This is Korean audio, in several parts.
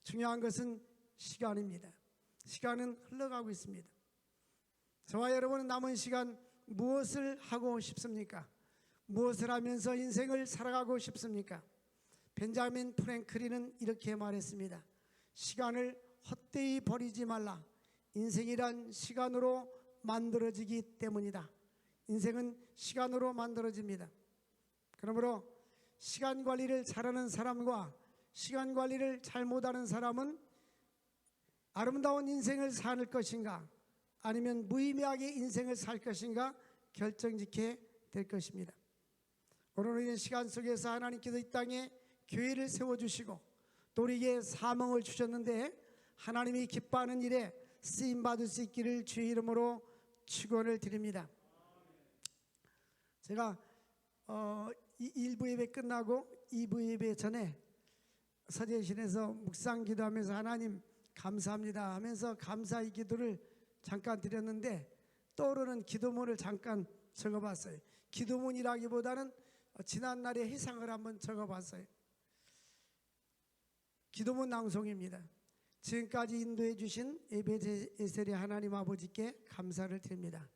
중요한 것은 시간입니다. 시간은 흘러가고 있습니다. 저와 여러분은 남은 시간 무엇을 하고 싶습니까? 무엇을 하면서 인생을 살아가고 싶습니까? 벤자민 프랭클린은 이렇게 말했습니다. 시간을 헛되이 버리지 말라. 인생이란 시간으로 만들어지기 때문이다. 인생은 시간으로 만들어집니다. 그러므로 시간 관리를 잘하는 사람과 시간 관리를 잘못하는 사람은 아름다운 인생을 살 것인가 아니면 무의미하게 인생을 살 것인가 결정짓게 될 것입니다. 오늘은 시간 속에서 하나님께서 이 땅에 교회를 세워주시고 또 우리에게 사명을 주셨는데 하나님이 기뻐하는 일에 쓰임받을 수 있기를 주의 이름으로 축원을 드립니다. 제가 1부 예배 끝나고 2부 예배 전에 서재신에서 묵상 기도하면서 하나님 감사합니다 하면서 감사의 기도를 잠깐 드렸는데 떠오르는 기도문을 잠깐 적어봤어요. 기도문이라기보다는 지난날의 회상을 한번 적어봤어요. 기도문 낭송입니다. 지금까지 인도해 주신 에베네셀의 하나님 아버지께 감사를 드립니다.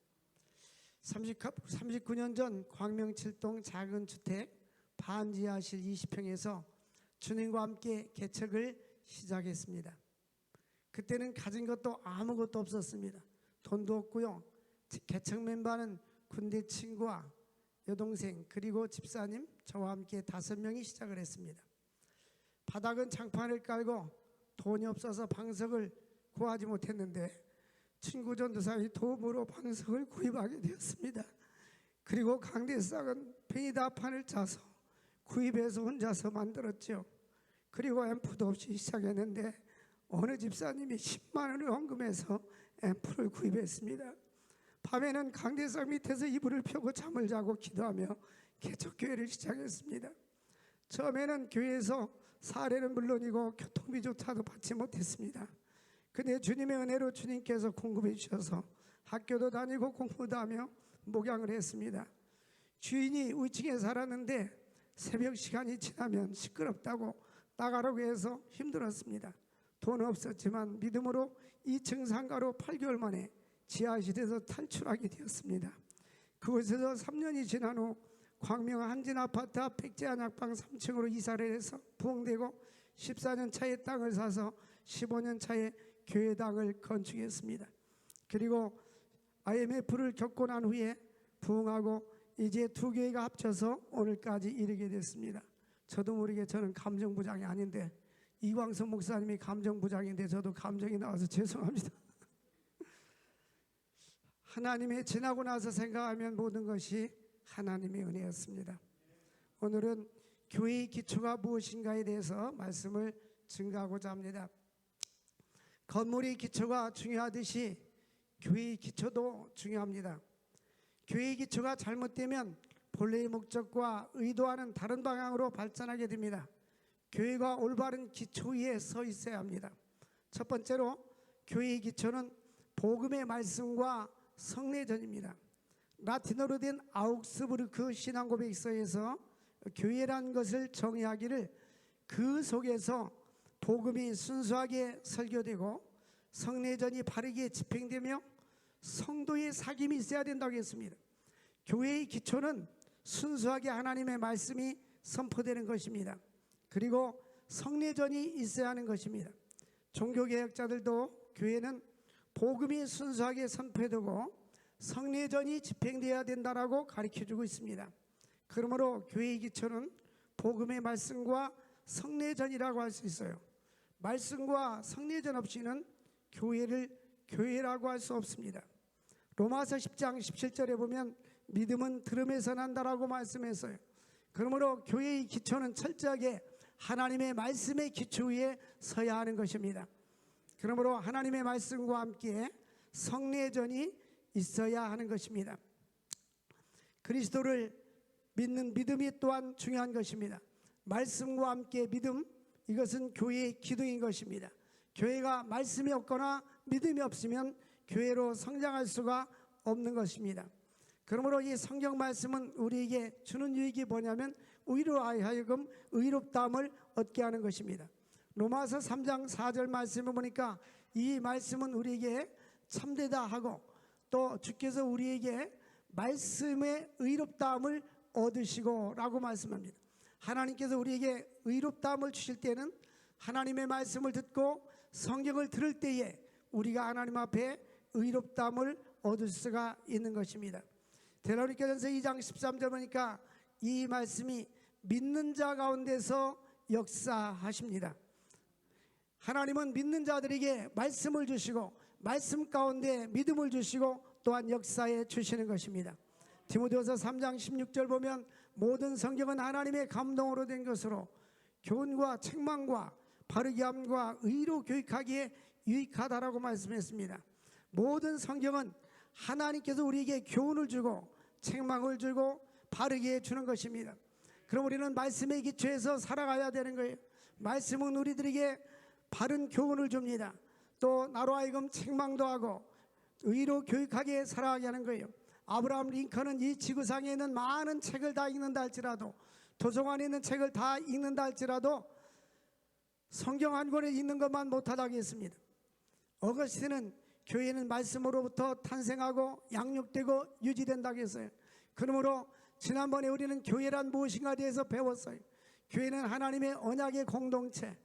39년 전 광명칠동 작은 주택 반지하실 20평에서 주님과 함께 개척을 시작했습니다. 그때는 가진 것도 아무것도 없었습니다. 돈도 없고요. 개척 멤버는 군대 친구와 여동생 그리고 집사님 저와 함께 5명이 시작을 했습니다. 바닥은 장판을 깔고 돈이 없어서 방석을 구하지 못했는데 친구 전도사의 도움으로 방석을 구입하게 되었습니다. 그리고 강대상은 베니다판을 짜서 구입해서 혼자서 만들었죠. 그리고 앰프도 없이 시작했는데 어느 집사님이 10만 원을 헌금해서 앰프를 구입했습니다. 밤에는 강대상 밑에서 이불을 펴고 잠을 자고 기도하며 개척교회를 시작했습니다. 처음에는 교회에서 사례는 물론이고 교통비조차도 받지 못했습니다. 근데 주님의 은혜로 주님께서 공급해 주셔서 학교도 다니고 공부도 하며 목양을 했습니다. 주인이 위층에 살았는데 새벽 시간이 지나면 시끄럽다고 나가라고 해서 힘들었습니다. 돈 없었지만 믿음으로 2층 상가로 8개월 만에 지하실에서 탈출하게 되었습니다. 그곳에서 3년이 지난 후 광명 한진 아파트 앞 백제한약방 3층으로 이사를 해서 부흥되고 14년 차에 땅을 사서 15년 차에 교회당을 건축했습니다. 그리고 IMF를 겪고 난 후에 부흥하고 이제 두 교회가 합쳐서 오늘까지 이르게 됐습니다. 저도 모르게 저는 감정부장이 아닌데 이광석 목사님이 감정부장인데 저도 감정이 나와서 죄송합니다. 하나님의 지나고 나서 생각하면 모든 것이 하나님의 은혜였습니다. 오늘은 교회의 기초가 무엇인가에 대해서 말씀을 증가하고자 합니다. 건물의 기초가 중요하듯이 교회의 기초도 중요합니다. 교회의 기초가 잘못되면 본래의 목적과 의도와는 다른 방향으로 발전하게 됩니다. 교회가 올바른 기초 위에 서 있어야 합니다. 첫 번째로 교회의 기초는 복음의 말씀과 성례전입니다. 라틴어로 된 아우크스부르크 신앙고백서에서 교회란 것을 정의하기를 그 속에서 복음이 순수하게 설교되고 성례전이 바르게 집행되며 성도의 사귐이 있어야 된다고 했습니다. 교회의 기초는 순수하게 하나님의 말씀이 선포되는 것입니다. 그리고 성례전이 있어야 하는 것입니다. 종교개혁자들도 교회는 복음이 순수하게 선포되고 성례전이 집행되어야 된다라고 가르쳐주고 있습니다. 그러므로 교회의 기초는 복음의 말씀과 성례전이라고 할 수 있어요. 말씀과 성례전 없이는 교회를 교회라고 할 수 없습니다. 로마서 10장 17절에 보면 믿음은 들음에서 난다라고 말씀했어요. 그러므로 교회의 기초는 철저하게 하나님의 말씀의 기초 위에 서야 하는 것입니다. 그러므로 하나님의 말씀과 함께 성례전이 있어야 하는 것입니다. 그리스도를 믿는 믿음이 또한 중요한 것입니다. 말씀과 함께 믿음, 이것은 교회의 기둥인 것입니다. 교회가 말씀이 없거나 믿음이 없으면 교회로 성장할 수가 없는 것입니다. 그러므로 이 성경 말씀은 우리에게 주는 유익이 뭐냐면 우리로 하여금 의롭다함을 얻게 하는 것입니다. 로마서 3장 4절 말씀을 보니까 이 말씀은 우리에게 참되다 하고 또 주께서 우리에게 말씀의 의롭다함을 얻으시고 라고 말씀합니다. 하나님께서 우리에게 의롭다함을 주실 때는 하나님의 말씀을 듣고 성경을 들을 때에 우리가 하나님 앞에 의롭다함을 얻을 수가 있는 것입니다. 데살로니가전서 2장 13절 보니까 이 말씀이 믿는 자 가운데서 역사하십니다. 하나님은 믿는 자들에게 말씀을 주시고 말씀 가운데 믿음을 주시고 또한 역사해 주시는 것입니다. 디모데후서 3장 16절 보면 모든 성경은 하나님의 감동으로 된 것으로 교훈과 책망과 바르게 함과 의로 교육하기에 유익하다라고 말씀했습니다. 모든 성경은 하나님께서 우리에게 교훈을 주고 책망을 주고 바르게 해주는 것입니다. 그럼 우리는 말씀에 기초해서 살아가야 되는 거예요. 말씀은 우리들에게 바른 교훈을 줍니다. 또 나로 하여금 책망도 하고 의로 교육하게 살아가게 하는 거예요. 아브라함 링컨은 이 지구상에 있는 많은 책을 다 읽는다 할지라도 도서관에 있는 책을 다 읽는다 할지라도 성경 한 권을 읽는 것만 못하다고 했습니다. 어거스틴은 교회는 말씀으로부터 탄생하고 양육되고 유지된다고 했어요. 그러므로 지난번에 우리는 교회란 무엇인가에 대해서 배웠어요. 교회는 하나님의 언약의 공동체,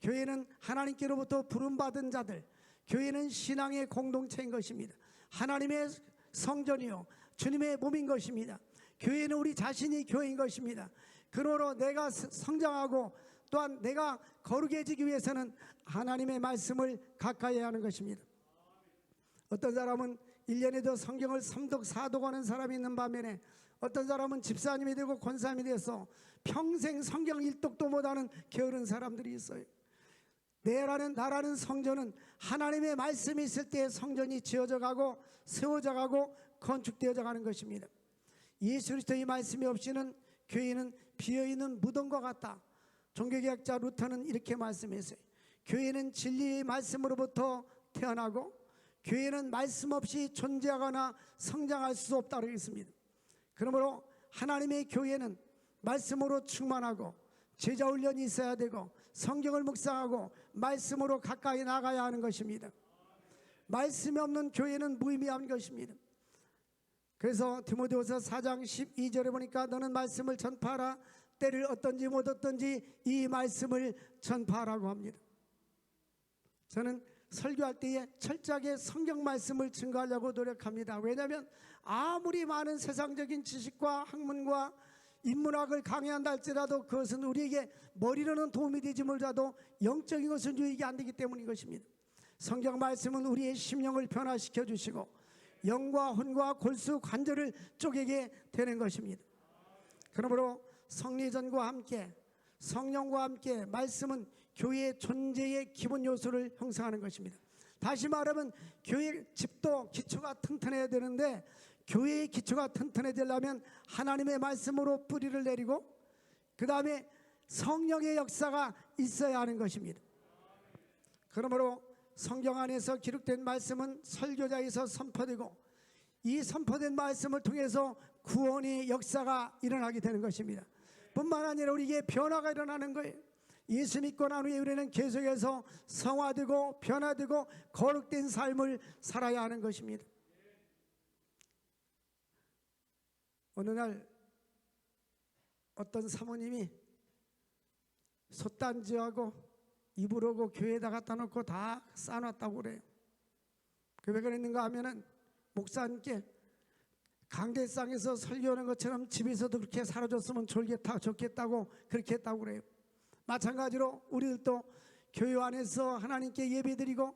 교회는 하나님께로부터 부름받은 자들, 교회는 신앙의 공동체인 것입니다. 하나님의 성전이요 주님의 몸인 것입니다. 교회는 우리 자신이 교회인 것입니다. 그러므로 내가 성장하고 또한 내가 거룩해지기 위해서는 하나님의 말씀을 가까이 하는 것입니다. 어떤 사람은 1년에도 성경을 3독 4독 하는 사람이 있는 반면에 어떤 사람은 집사님이 되고 권사님이 돼서 평생 성경 1독도 못하는 게으른 사람들이 있어요. 나라는 성전은 하나님의 말씀이 있을 때 성전이 지어져 가고 세워져 가고 건축되어져 가는 것입니다. 예수 그리스도의 말씀이 없이는 교회는 비어있는 무덤과 같다. 종교개혁자 루터는 이렇게 말씀했어요. 교회는 진리의 말씀으로부터 태어나고 교회는 말씀 없이 존재하거나 성장할 수 없다고 했습니다. 그러므로 하나님의 교회는 말씀으로 충만하고 제자 훈련이 있어야 되고 성경을 묵상하고 말씀으로 가까이 나가야 하는 것입니다. 말씀이 없는 교회는 무의미한 것입니다. 그래서 디모데후서 4장 12절에 보니까 너는 말씀을 전파하라. 때를 얻든지 못 얻든지 이 말씀을 전파하라고 합니다. 저는 설교할 때에 철저하게 성경 말씀을 증거하려고 노력합니다. 왜냐하면 아무리 많은 세상적인 지식과 학문과 인문학을 강의한다 할지라도 그것은 우리에게 머리로는 도움이 되지 몰라도 영적인 것은 유익이 안 되기 때문인 것입니다. 성경 말씀은 우리의 심령을 변화시켜 주시고 영과 혼과 골수 관절을 쪼개게 되는 것입니다. 그러므로 성리전과 함께 성령과 함께 말씀은 교회의 존재의 기본 요소를 형성하는 것입니다. 다시 말하면 교회 집도 기초가 튼튼해야 되는데 교회의 기초가 튼튼해지려면 하나님의 말씀으로 뿌리를 내리고 그 다음에 성령의 역사가 있어야 하는 것입니다. 그러므로 성경 안에서 기록된 말씀은 설교자에서 선포되고 이 선포된 말씀을 통해서 구원의 역사가 일어나게 되는 것입니다. 뿐만 아니라 우리에게 변화가 일어나는 거예요. 예수 믿고 난 후에 우리는 계속해서 성화되고 변화되고 거룩된 삶을 살아야 하는 것입니다. 어느 날 어떤 사모님이 솥단지하고 이불하고 교회에다 갖다 놓고 다 쌓아놨다고 그래요. 왜 그랬는가 하면은 목사님께 강대상에서 설교하는 것처럼 집에서도 그렇게 살아줬으면 좋겠다고 그렇게 했다고 그래요. 마찬가지로 우리들도 교회 안에서 하나님께 예배드리고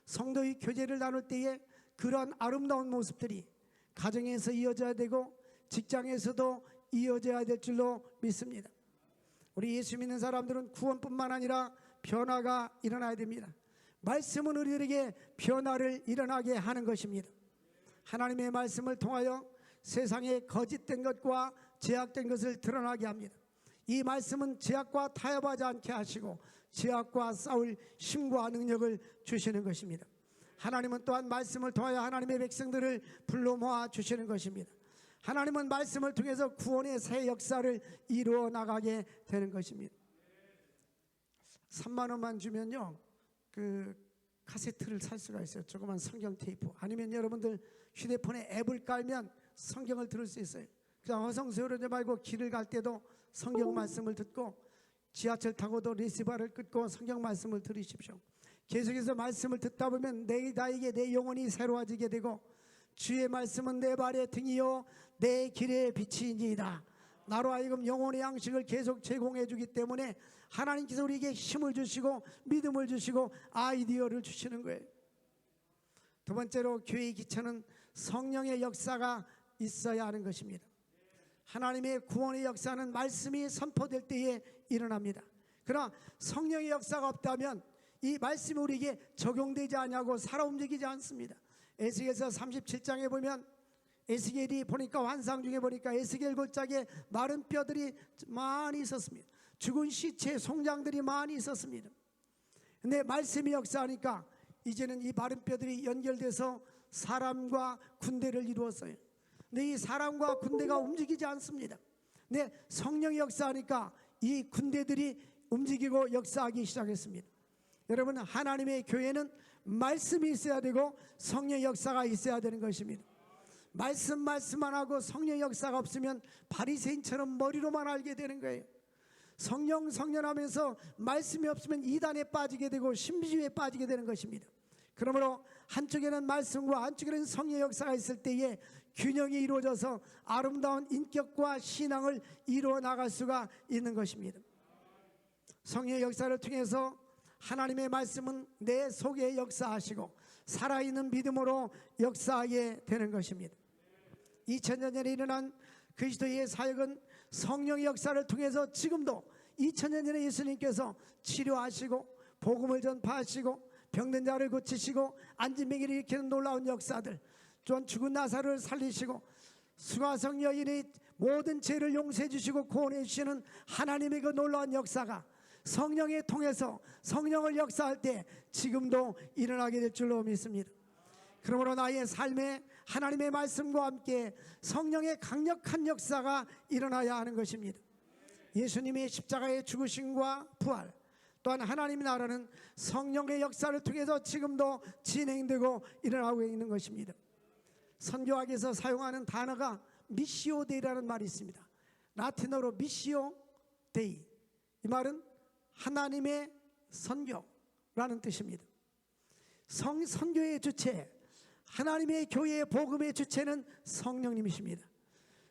성도의 교제를 나눌 때에 그러한 아름다운 모습들이 가정에서 이어져야 되고 직장에서도 이어져야 될 줄로 믿습니다. 우리 예수 믿는 사람들은 구원뿐만 아니라 변화가 일어나야 됩니다. 말씀은 우리들에게 변화를 일어나게 하는 것입니다. 하나님의 말씀을 통하여 세상에 거짓된 것과 죄악된 것을 드러나게 합니다. 이 말씀은 죄악과 타협하지 않게 하시고 죄악과 싸울 힘과 능력을 주시는 것입니다. 하나님은 또한 말씀을 통하여 하나님의 백성들을 불러 모아 주시는 것입니다. 하나님은 말씀을 통해서 구원의 새 역사를 이루어 나가게 되는 것입니다. 3만 원만 주면요 그 카세트를 살 수가 있어요. 조그만 성경 테이프. 아니면 여러분들 휴대폰에 앱을 깔면 성경을 들을 수 있어요. 그냥 허송세월하지 말고 길을 갈 때도 성경 말씀을 듣고, 지하철 타고도 리시버를 끄고 성경 말씀을 들으십시오. 계속해서 말씀을 듣다 보면 나에게 내 영혼이 새로워지게 되고, 주의 말씀은 내 발의 등이요 내 길의 빛이니이다. 나로 하여금 영혼의 양식을 계속 제공해 주기 때문에 하나님께서 우리에게 힘을 주시고 믿음을 주시고 아이디어를 주시는 거예요. 두 번째로 교회의 기초는 성령의 역사가 있어야 하는 것입니다. 하나님의 구원의 역사는 말씀이 선포될 때에 일어납니다. 그러나 성령의 역사가 없다면 이 말씀이 우리에게 적용되지 않냐고 살아 움직이지 않습니다. 에스겔서 37장에 보면 에스겔이 보니까 환상 중에 보니까 에스겔 골짜기에 마른 뼈들이 많이 있었습니다. 죽은 시체 송장들이 많이 있었습니다. 근데 말씀이 역사하니까 이제는 이 마른 뼈들이 연결돼서 사람과 군대를 이루었어요. 근데 이 사람과 군대가 움직이지 않습니다. 근데 성령이 역사하니까 이 군대들이 움직이고 역사하기 시작했습니다. 여러분, 하나님의 교회는 말씀이 있어야 되고 성령의 역사가 있어야 되는 것입니다. 말씀만 하고 성령의 역사가 없으면 바리새인처럼 머리로만 알게 되는 거예요. 성령 하면서 말씀이 없으면 이단에 빠지게 되고 신비주의에 빠지게 되는 것입니다. 그러므로 한쪽에는 말씀과 한쪽에는 성령의 역사가 있을 때에 균형이 이루어져서 아름다운 인격과 신앙을 이루어 나갈 수가 있는 것입니다. 성령의 역사를 통해서 하나님의 말씀은 내 속에 역사하시고 살아있는 믿음으로 역사하게 되는 것입니다. 2000년 전에 일어난 그리스도의 사역은 성령의 역사를 통해서 지금도 2000년 전에 예수님께서 치료하시고 복음을 전파하시고 병든 자를 고치시고 앉은 맹인을 일으키는 놀라운 역사들, 또한 죽은 나사로를 살리시고 수가성 여인의 모든 죄를 용서해 주시고 구원해 주시는 하나님의 그 놀라운 역사가 성령에 통해서 성령을 역사할 때 지금도 일어나게 될 줄로 믿습니다. 그러므로 나의 삶에 하나님의 말씀과 함께 성령의 강력한 역사가 일어나야 하는 것입니다. 예수님의 십자가의 죽으심과 부활, 또한 하나님의 나라는 성령의 역사를 통해서 지금도 진행되고 일어나고 있는 것입니다. 선교학에서 사용하는 단어가 미시오 데이라는 말이 있습니다. 라틴어로 미시오 데이, 이 말은 하나님의 선교라는 뜻입니다. 선교의 주체, 하나님의 교회의 복음의 주체는 성령님이십니다.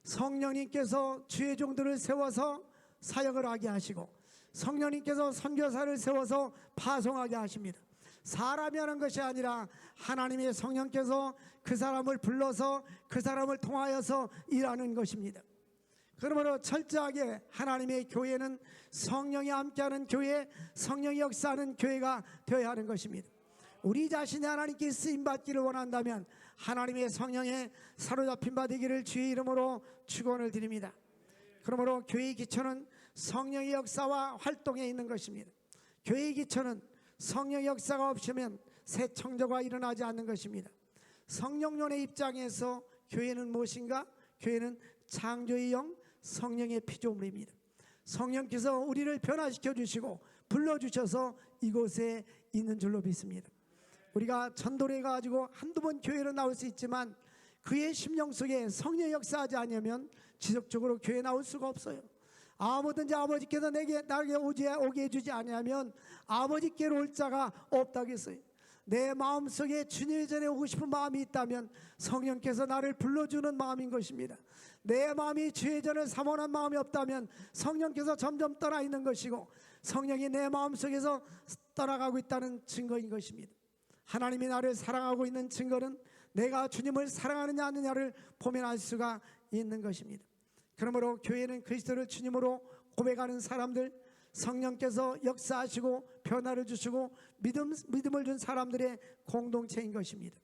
성령님께서 주의 종들을 세워서 사역을 하게 하시고 성령님께서 선교사를 세워서 파송하게 하십니다. 사람이 하는 것이 아니라 하나님의 성령께서 그 사람을 불러서 그 사람을 통하여서 일하는 것입니다. 그러므로 철저하게 하나님의 교회는 성령이 함께하는 교회, 성령이 역사하는 교회가 되어야 하는 것입니다. 우리 자신이 하나님께 쓰임받기를 원한다면 하나님의 성령에 사로잡힌 바 되기를 주의 이름으로 축원을 드립니다. 그러므로 교회의 기초는 성령의 역사와 활동에 있는 것입니다. 교회의 기초는 성령의 역사가 없으면 새 창조가 일어나지 않는 것입니다. 성령론의 입장에서 교회는 무엇인가? 교회는 창조의 영, 성령의 피조물입니다. 성령께서 우리를 변화시켜 주시고 불러주셔서 이곳에 있는 줄로 믿습니다. 우리가 전도를 해가지고 한두 번 교회로 나올 수 있지만 그의 심령 속에 성령 역사하지 않으면 지속적으로 교회에 나올 수가 없어요. 아무든지 아버지께서 나에게 오게 해주지 않으면 아버지께로 올 자가 없다고 했어요. 내 마음속에 주님의 전에 오고 싶은 마음이 있다면 성령께서 나를 불러주는 마음인 것입니다. 내 마음이 주의 전을 사모하는 마음이 없다면 성령께서 점점 떠나 있는 것이고 성령이 내 마음속에서 떠나가고 있다는 증거인 것입니다. 하나님이 나를 사랑하고 있는 증거는 내가 주님을 사랑하느냐 아느냐를 보면 알 수가 있는 것입니다. 그러므로 교회는 그리스도를 주님으로 고백하는 사람들, 성령께서 역사하시고 변화를 주시고 믿음을 준 사람들의 공동체인 것입니다.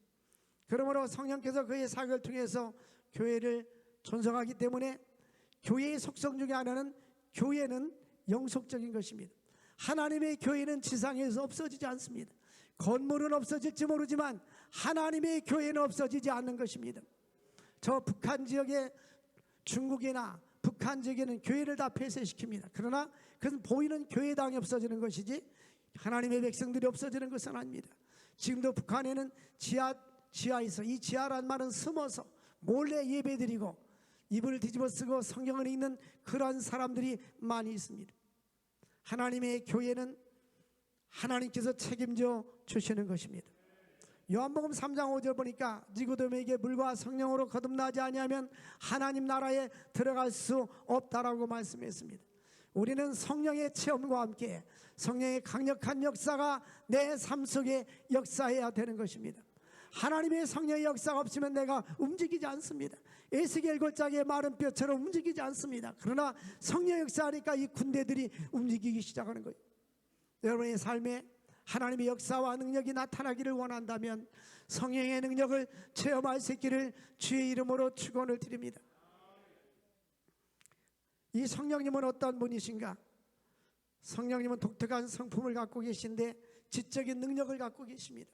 그러므로 성령께서 그의 사역을 통해서 교회를 존성하기 때문에 교회의 속성 중에 하나는 교회는 영속적인 것입니다. 하나님의 교회는 지상에서 없어지지 않습니다. 건물은 없어질지 모르지만 하나님의 교회는 없어지지 않는 것입니다. 저 북한 지역에 중국이나 북한 지역에는 교회를 다 폐쇄시킵니다. 그러나 그것은 보이는 교회당이 없어지는 것이지 하나님의 백성들이 없어지는 것은 아닙니다. 지금도 북한에는 지하에서, 이 지하란 말은 숨어서 몰래 예배드리고 이불을 뒤집어 쓰고 성경을 읽는 그런 사람들이 많이 있습니다. 하나님의 교회는 하나님께서 책임져 주시는 것입니다. 요한복음 3장 5절 보니까 니고데모에게 물과 성령으로 거듭나지 아니하면 하나님 나라에 들어갈 수 없다라고 말씀했습니다. 우리는 성령의 체험과 함께 성령의 강력한 역사가 내 삶 속에 역사해야 되는 것입니다. 하나님의 성령의 역사가 없으면 내가 움직이지 않습니다. 에스겔 골짜기의 마른 뼈처럼 움직이지 않습니다. 그러나 성령 역사하니까 이 군대들이 움직이기 시작하는 거예요. 여러분의 삶에 하나님의 역사와 능력이 나타나기를 원한다면 성령의 능력을 체험할 수 있기를 주의 이름으로 축원을 드립니다. 이 성령님은 어떤 분이신가? 성령님은 독특한 성품을 갖고 계신데 지적인 능력을 갖고 계십니다.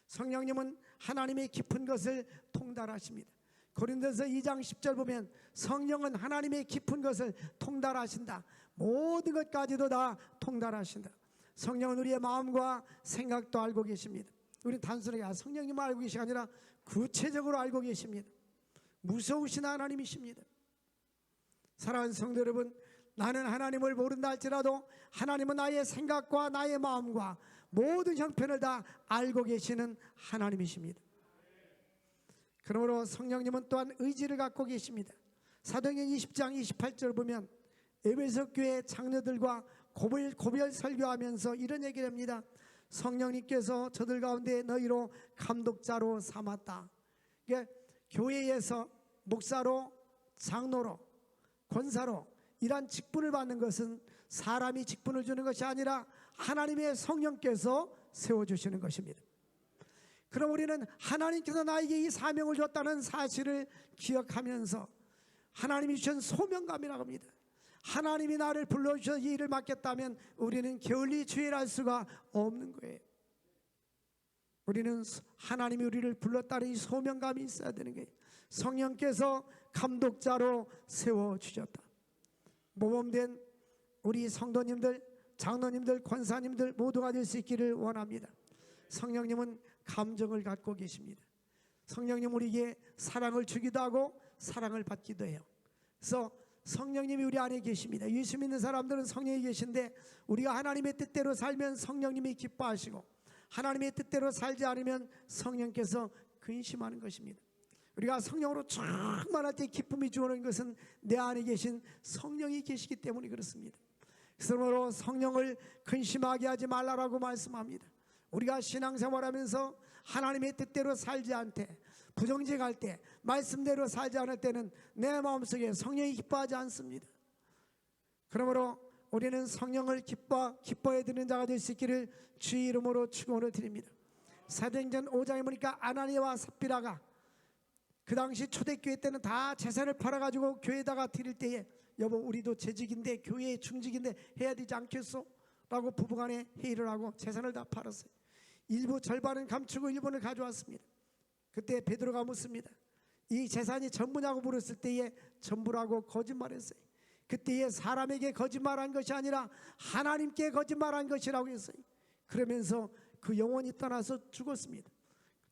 성령님은 하나님의 깊은 것을 통달하십니다. 고린도서 2장 10절 보면 성령은 하나님의 깊은 것을 통달하신다. 모든 것까지도 다 통달하신다. 성령은 우리의 마음과 생각도 알고 계십니다. 우리는 단순하게 성령님을 알고 계시가 아니라 구체적으로 알고 계십니다. 무서우신 하나님이십니다. 사랑하는 성도 여러분, 나는 하나님을 모른다 할지라도 하나님은 나의 생각과 나의 마음과 모든 형편을 다 알고 계시는 하나님이십니다. 그러므로 성령님은 또한 의지를 갖고 계십니다. 사도행전 20장 28절 보면 에베소 교회 장로들과 고별 설교하면서 이런 얘기를 합니다. 성령님께서 저들 가운데 너희로 감독자로 삼았다. 그러니까 교회에서 목사로, 장로로, 권사로 이러한 직분을 받는 것은 사람이 직분을 주는 것이 아니라 하나님의 성령께서 세워주시는 것입니다. 그럼 우리는 하나님께서 나에게 이 사명을 줬다는 사실을 기억하면서 하나님이 주신 소명감이라고 합니다. 하나님이 나를 불러주셔서 이 일을 맡겼다면 우리는 게을리 주의할 수가 없는 거예요. 우리는 하나님이 우리를 불렀다는 이 소명감이 있어야 되는 거예요. 성령께서 감독자로 세워주셨다. 모범된 우리 성도님들, 장로님들, 권사님들 모두가 될 수 있기를 원합니다. 성령님은 감정을 갖고 계십니다. 성령님 우리에게 사랑을 주기도 하고 사랑을 받기도 해요. 그래서 성령님이 우리 안에 계십니다. 예수 믿는 사람들은 성령이 계신데 우리가 하나님의 뜻대로 살면 성령님이 기뻐하시고 하나님의 뜻대로 살지 않으면 성령께서 근심하는 것입니다. 우리가 성령으로 충만할 때 기쁨이 주어오는 것은 내 안에 계신 성령이 계시기 때문에 그렇습니다. 그러므로 성령을 근심하게 하지 말라라고 말씀합니다. 우리가 신앙생활하면서 하나님의 뜻대로 살지 않되 부정직할 때 말씀대로 살지 않을 때는 내 마음속에 성령이 기뻐하지 않습니다. 그러므로 우리는 성령을 기뻐해 드리는 자가 될 수 있기를 주의 이름으로 축원을 드립니다. 사도행전 5장에 보니까 아나니아와 삽비라가 그 당시 초대교회 때는 다 재산을 팔아가지고 교회에다가 드릴 때에 여보 우리도 재직인데 교회에 중직인데 해야 되지 않겠소? 라고 부부간에 회의를 하고 재산을 다 팔았어요. 일부 절반은 감추고 일부는 가져왔습니다. 그때 베드로가 묻습니다. 이 재산이 전부냐고 물었을 때에 전부라고 거짓말했어요. 그때에 사람에게 거짓말한 것이 아니라 하나님께 거짓말한 것이라고 했어요. 그러면서 그 영혼이 떠나서 죽었습니다.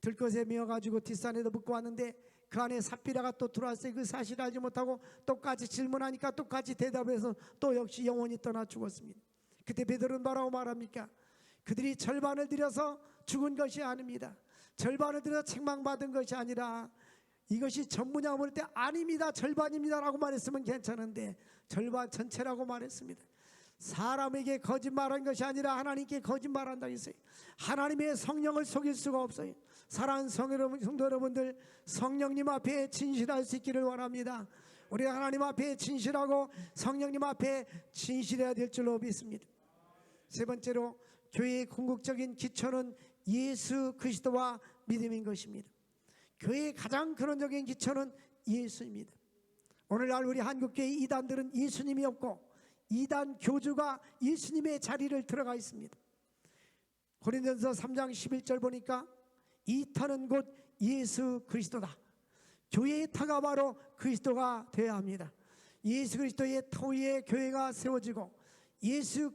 들것에 메어가지고 뒷산에도 묻고 왔는데 그 안에 삽비라가 또 들어왔어요. 그 사실을 알지 못하고 똑같이 질문하니까 똑같이 대답해서 또 역시 영혼이 떠나 죽었습니다. 그때 베드로는 뭐라고 말합니까? 그들이 절반을 들여서 죽은 것이 아닙니다. 절반을 들여서 책망받은 것이 아니라 이것이 전부냐 볼 때 아닙니다, 절반입니다 라고 말했으면 괜찮은데 절반 전체라고 말했습니다. 사람에게 거짓말한 것이 아니라 하나님께 거짓말한다 했어요. 하나님의 성령을 속일 수가 없어요. 사랑하는 성도 여러분들, 성령님 앞에 진실할 수 있기를 원합니다. 우리 하나님 앞에 진실하고 성령님 앞에 진실해야 될 줄로 믿습니다. 세 번째로 교회의 궁극적인 기초는 예수 그리스도와 믿음인 것입니다. 교회의 가장 근원적인 기초는 예수입니다. 오늘날 우리 한국교회 이단들은 예수님이 없고 이단 교주가 예수님의 자리를 들어가 있습니다. 고린도전서 3장 11절 보니까 이 터는 곧 예수 그리스도다. 교회의 터가 바로 그리스도가 되어야 합니다. 예수 그리스도의 터 위에 교회가 세워지고 예수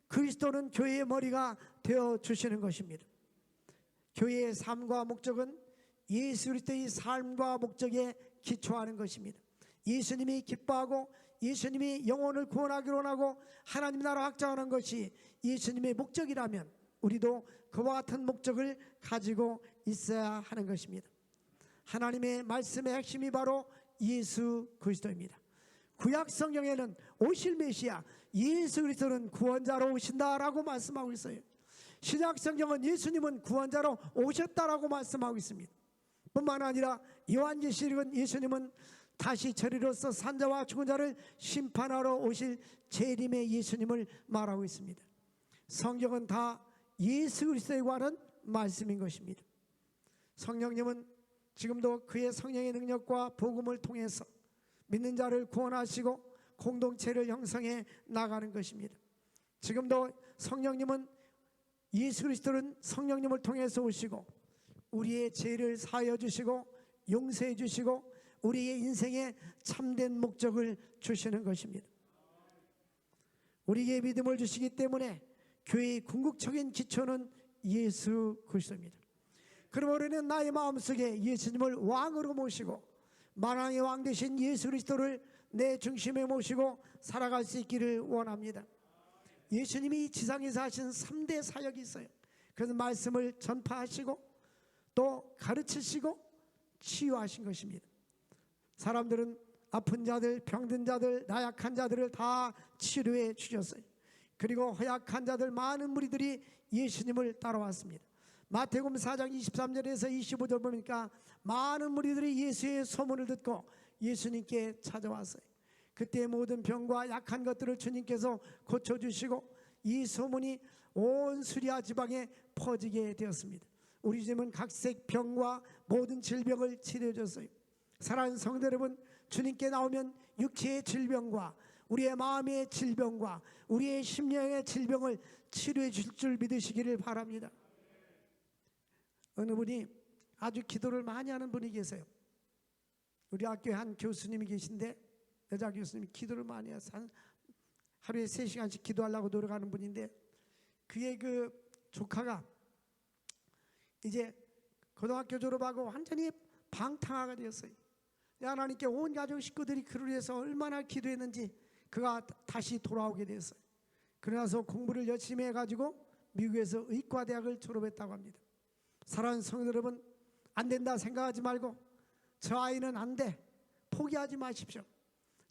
그리스도는 교회의 머리가 되어 주시는 것입니다. 교회의 삶과 목적은 예수 그리스도의 삶과 목적에 기초하는 것입니다. 예수님이 기뻐하고 예수님이 영혼을 구원하기로 원하고 하나님 나라 확장하는 것이 예수님의 목적이라면 우리도 그와 같은 목적을 가지고 있어야 하는 것입니다. 하나님의 말씀의 핵심이 바로 예수 그리스도입니다. 구약 성경에는 오실 메시아 예수 그리스도는 구원자로 오신다라고 말씀하고 있어요. 신약 성경은 예수님은 구원자로 오셨다라고 말씀하고 있습니다. 뿐만 아니라 요한계시록은 예수님은 다시 저리로서 산자와 죽은 자를 심판하러 오실 재림의 예수님을 말하고 있습니다. 성경은 다 예수 그리스도에 관한 말씀인 것입니다. 성령님은 지금도 그의 성령의 능력과 복음을 통해서 믿는 자를 구원하시고 공동체를 형성해 나가는 것입니다. 지금도 성령님은 예수 그리스도는 성령님을 통해서 오시고 우리의 죄를 사하여 주시고 용서해 주시고 우리의 인생에 참된 목적을 주시는 것입니다. 우리에게 믿음을 주시기 때문에 교회의 궁극적인 기초는 예수 그리스도입니다. 그러므로 우리는 나의 마음속에 예수님을 왕으로 모시고 만왕의 왕 되신 예수 그리스도를 내 중심에 모시고 살아갈 수 있기를 원합니다. 예수님이 지상에서 하신 3대 사역이 있어요. 그래서 말씀을 전파하시고 또 가르치시고 치유하신 것입니다. 사람들은 아픈 자들, 병든 자들, 나약한 자들을 다 치료해 주셨어요. 그리고 허약한 자들 많은 무리들이 예수님을 따라왔습니다. 마태복음 4장 23절에서 25절 보니까 많은 무리들이 예수의 소문을 듣고 예수님께 찾아왔어요. 그때 모든 병과 약한 것들을 주님께서 고쳐주시고 이 소문이 온 수리아 지방에 퍼지게 되었습니다. 우리 집은 각색 병과 모든 질병을 치료해줬어요. 사랑하는 성도 여러분, 주님께 나오면 육체의 질병과 우리의 마음의 질병과 우리의 심령의 질병을 치료해 줄 줄 믿으시기를 바랍니다. 어느 분이 아주 기도를 많이 하는 분이 계세요. 우리 학교에 한 교수님이 계신데 여자 교수님이 기도를 많이 해서 하루에 3시간씩 기도하려고 노력하는 분인데 그의 그 조카가 이제 고등학교 졸업하고 완전히 방탕하게 되었어요. 하나님께 온 가족 식구들이 그를 위해서 얼마나 기도했는지 그가 다시 돌아오게 되었어요. 그러나서 공부를 열심히 해가지고 미국에서 의과대학을 졸업했다고 합니다. 사랑하는 성도 여러분, 안 된다 생각하지 말고 저 아이는 안 돼, 포기하지 마십시오.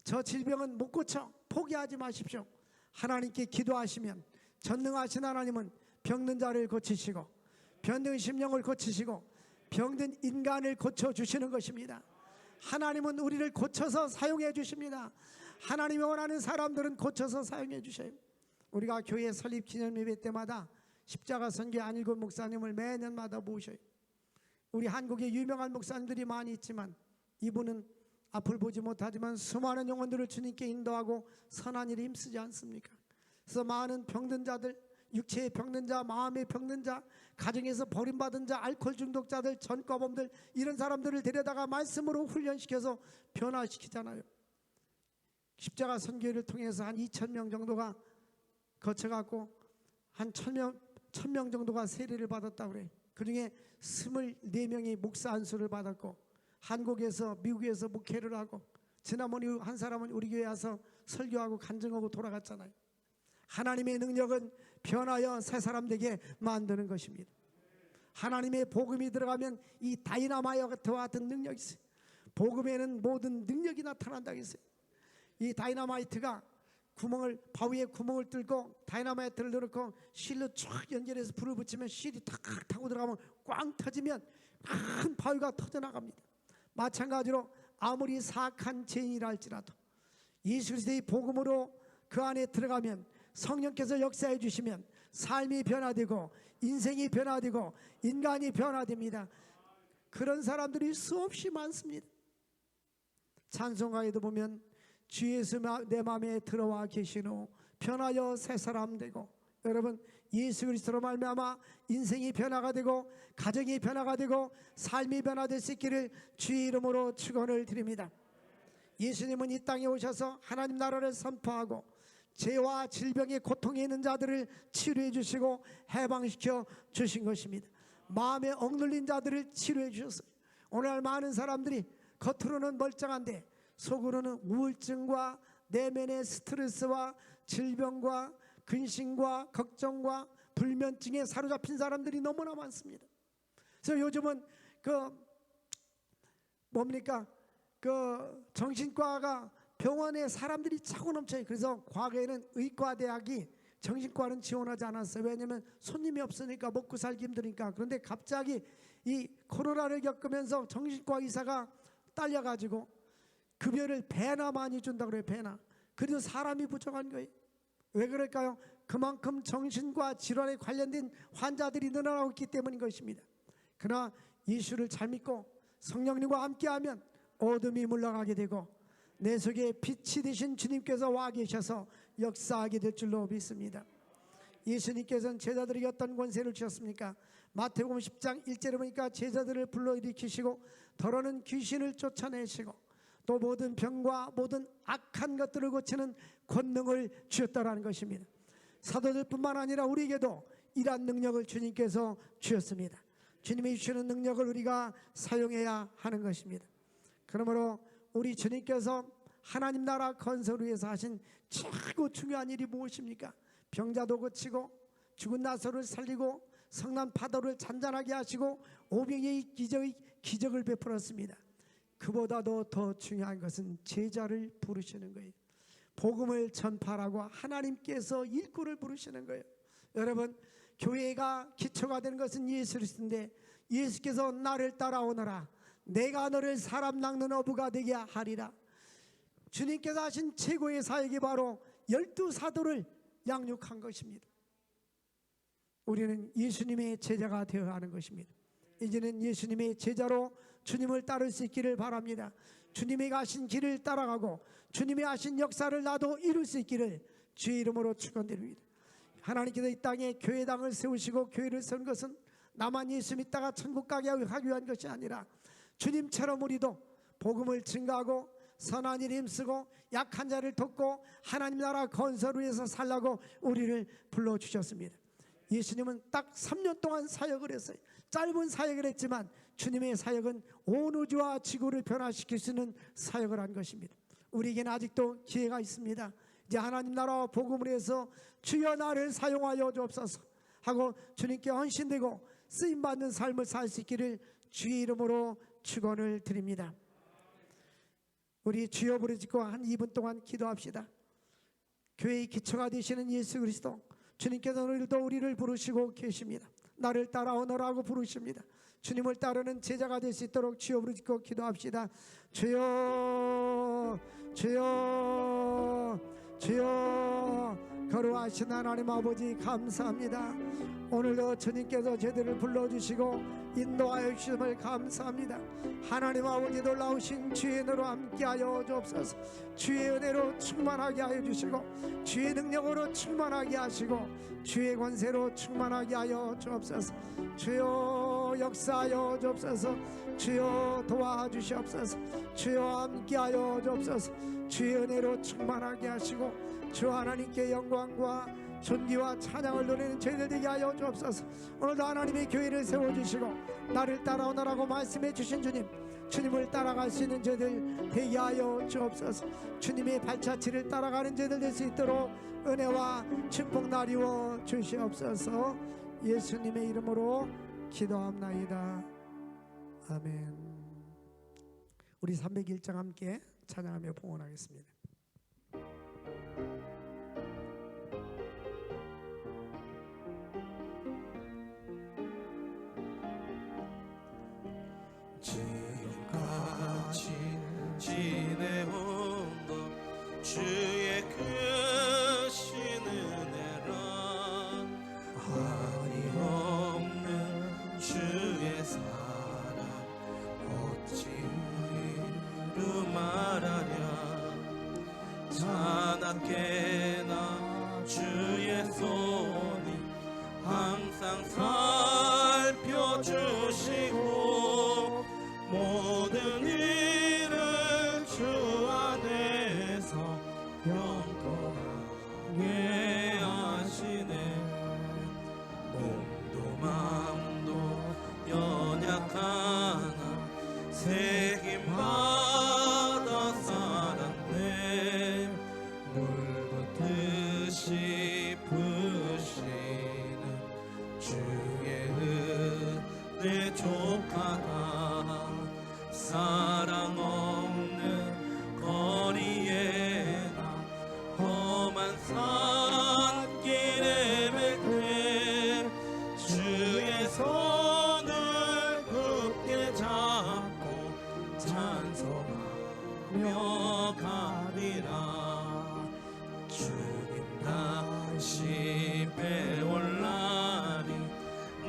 저 질병은 못 고쳐, 포기하지 마십시오. 하나님께 기도하시면 전능하신 하나님은 병든 자를 고치시고 병든 심령을 고치시고 병든 인간을 고쳐주시는 것입니다. 하나님은 우리를 고쳐서 사용해 주십니다. 하나님이 원하는 사람들은 고쳐서 사용해 주셔요. 우리가 교회 설립 기념 예배 때마다 십자가 선교 안일권 목사님을 매년마다 모셔요. 우리 한국에 유명한 목사님들이 많이 있지만 이분은 앞을 보지 못하지만 수많은 영혼들을 주님께 인도하고 선한 일에 힘쓰지 않습니까? 그래서 많은 병든 자들, 육체의 병든 자, 마음의 병든 자, 가정에서 버림받은 자, 알코올 중독자들, 전과범들 이런 사람들을 데려다가 말씀으로 훈련시켜서 변화시키잖아요. 십자가 선교를 통해서 한 2,000명 정도가 거쳐갖고 한 1,000명 정도가 세례를 받았다고 그래요. 그중에 24명이 목사 안수를 받았고 한국에서 미국에서 목회를 하고 지난번에 한 사람은 우리 교회에 와서 설교하고 간증하고 돌아갔잖아요. 하나님의 능력은 변하여 새 사람 되게 만드는 것입니다. 하나님의 복음이 들어가면 이 다이나마이트와 같은 능력이 있어요. 복음에는 모든 능력이 나타난다고 했어요. 이 다이나마이트가 바위에 구멍을 뚫고 다이나마이트를 넣고 실로 쫙 연결해서 불을 붙이면 실이 탁 타고 들어가면 꽝 터지면 큰 바위가 터져나갑니다. 마찬가지로 아무리 사악한 죄인이라 할지라도 예수 그리스도의 복음으로 그 안에 들어가면 성령께서 역사해 주시면 삶이 변화되고 인생이 변화되고 인간이 변화됩니다. 그런 사람들이 수없이 많습니다. 찬송가에도 보면 주 예수 내 마음에 들어와 계시노 변하여 새 사람 되고, 여러분 예수 그리스도로 말미암아 인생이 변화가 되고 가정이 변화가 되고 삶이 변화될 수 있기를 주의 이름으로 축원을 드립니다. 예수님은 이 땅에 오셔서 하나님 나라를 선포하고 죄와 질병의 고통에 있는 자들을 치료해 주시고 해방시켜 주신 것입니다. 마음에 억눌린 자들을 치료해 주셨어요. 오늘날 많은 사람들이 겉으로는 멀쩡한데 속으로는 우울증과 내면의 스트레스와 질병과 근심과 걱정과 불면증에 사로잡힌 사람들이 너무나 많습니다. 그래서 요즘은 정신과가 병원에 사람들이 차고 넘쳐요. 그래서 과거에는 의과대학이 정신과는 지원하지 않았어요. 왜냐하면 손님이 없으니까, 먹고 살기 힘드니까. 그런데 갑자기 이 코로나를 겪으면서 정신과 의사가 딸려가지고 급여를 배나 많이 준다고 그래요. 배나. 그래도 사람이 부족한 거예요. 왜 그럴까요? 그만큼 정신과 질환에 관련된 환자들이 늘어나고 있기 때문인 것입니다. 그러나 예수를 잘 믿고 성령님과 함께하면 어둠이 물러가게 되고 내 속에 빛이 되신 주님께서 와 계셔서 역사하게 될 줄로 믿습니다. 예수님께서는 제자들에게 어떤 권세를 주셨습니까? 마태복음 10장 1절에 보니까 제자들을 불러일으키시고 더러는 귀신을 쫓아내시고 또 모든 병과 모든 악한 것들을 고치는 권능을 주셨다라는 것입니다. 사도들뿐만 아니라 우리에게도 이러한 능력을 주님께서 주셨습니다. 주님이 주시는 능력을 우리가 사용해야 하는 것입니다. 그러므로 우리 주님께서 하나님 나라 건설을 위해서 하신 최고 중요한 일이 무엇입니까? 병자도 고치고 죽은 나사로를 살리고 성난 파도를 잔잔하게 하시고 오병이의 기적을 베풀었습니다. 그보다도 더 중요한 것은 제자를 부르시는 거예요. 복음을 전파하라고 하나님께서 일꾼을 부르시는 거예요. 여러분, 교회가 기초가 되는 것은 예수 그리스도인데 예수께서 나를 따라오너라 내가 너를 사람 낚는 어부가 되게 하리라. 주님께서 하신 최고의 사역이 바로 12사도를 양육한 것입니다. 우리는 예수님의 제자가 되어야 하는 것입니다. 이제는 예수님의 제자로 주님을 따를 수 있기를 바랍니다. 주님이 가신 길을 따라가고 주님이 하신 역사를 나도 이룰 수 있기를 주의 이름으로 축원드립니다. 하나님께서 이 땅에 교회당을 세우시고 교회를 세운 것은 나만 예수 믿다가 천국 가게 하기 위한 것이 아니라 주님처럼 우리도 복음을 증거하고 선한 일에 힘쓰고 약한 자를 돕고 하나님 나라 건설을 위해서 살라고 우리를 불러주셨습니다. 예수님은 딱 3년 동안 사역을 했어요. 짧은 사역을 했지만 주님의 사역은 온 우주와 지구를 변화시킬 수 있는 사역을 한 것입니다. 우리에게는 아직도 기회가 있습니다. 이제 하나님 나라와 복음을 위해서 주여 나를 사용하여 주옵소서 하고 주님께 헌신되고 쓰임받는 삶을 살 수 있기를 주의 이름으로 축원을 드립니다. 우리 주여 부르짖고 한 2분 동안 기도합시다. 교회의 기초가 되시는 예수 그리스도, 주님께서 오늘도 우리를 부르시고 계십니다. 나를 따라오너라고 부르십니다. 주님을 따르는 제자가 될 수 있도록 주여 부르짖고 기도합시다. 주여, 주여, 주여. 거룩하신 하나님 아버지 감사합니다. 오늘도 주님께서 저희들을 불러주시고 인도하여 주심을 감사합니다. 하나님 아버지 놀라우신 주의 은혜로 함께하여 주옵소서. 주의 은혜로 충만하게 하여 주시고 주의 능력으로 충만하게 하시고 주의 권세로 충만하게 하여 주옵소서. 주여 역사하여 주옵소서. 주여 도와주시옵소서. 주여 함께하여 주옵소서. 주의 은혜로 충만하게 하시고 주 하나님께 영광과 존귀와 찬양을 누리는 저희들 되게 하여 주옵소서. 오늘도 하나님의 교회를 세워주시고 나를 따라오너라고 말씀해 주신 주님, 주님을 따라갈 수 있는 저희들 되게 하여 주옵소서. 주님의 발자취를 따라가는 저희들 될 수 있도록 은혜와 축복 나리워 주시옵소서. 예수님의 이름으로 기도합나이다. 아멘. 우리 301장 함께 찬양하며 봉헌하겠습니다. 지금까지 지내온 것 주의 크신 은혜라 한이없는 주의 사랑 어찌 우리로 말하랴 내 조카가 사랑 없는 거리에 나 험한 산길에 맺게 주의 손을 굳게 잡고 찬송하며 가리라. 주님 다시 배올 날이